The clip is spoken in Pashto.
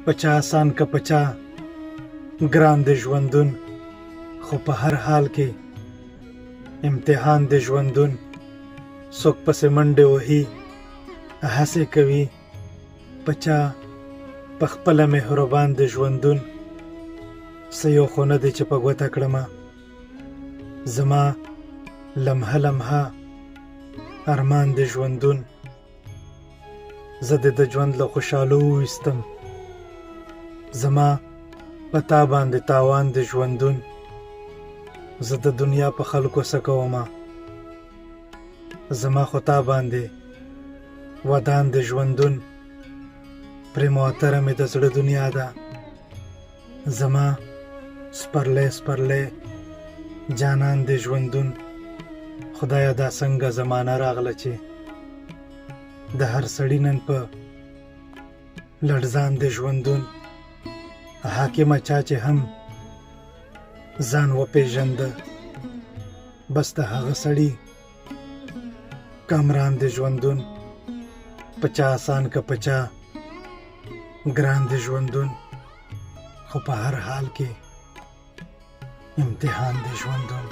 پچا آسان که پچا ګران د ژوندون، خو په هر حال کې امتحان د ژوندون. څوک پسې منډې وهي هڅې کوي، پچا په خپله مهربان د ژوندون. څه یو خو نه دی چې په ګوته کړمه، زما لمحه لمحه ارمان د ژوندون. زه د ژوند له خوشحالو ویستم، زما په تا باندې تاوان د ژوندون. زه د دنیا په خلکو څه کومه، زما خو تا باندې ودان د ژوندون. پرې معطره مې د زړه دنیا ده، زما سپرلی سپرلی جانان د ژوندون. خدایه دا څنګه زمانه راغله چې د هر سړي نن په لړزان د ژوندون. حاکمه چا چې هم ځان وپېژنده، بس د هغه سړي کامران د ژوندون. پچا آسان که پچا ګران د ژوندون، خو په هر حال کې امتحان د ژوندون.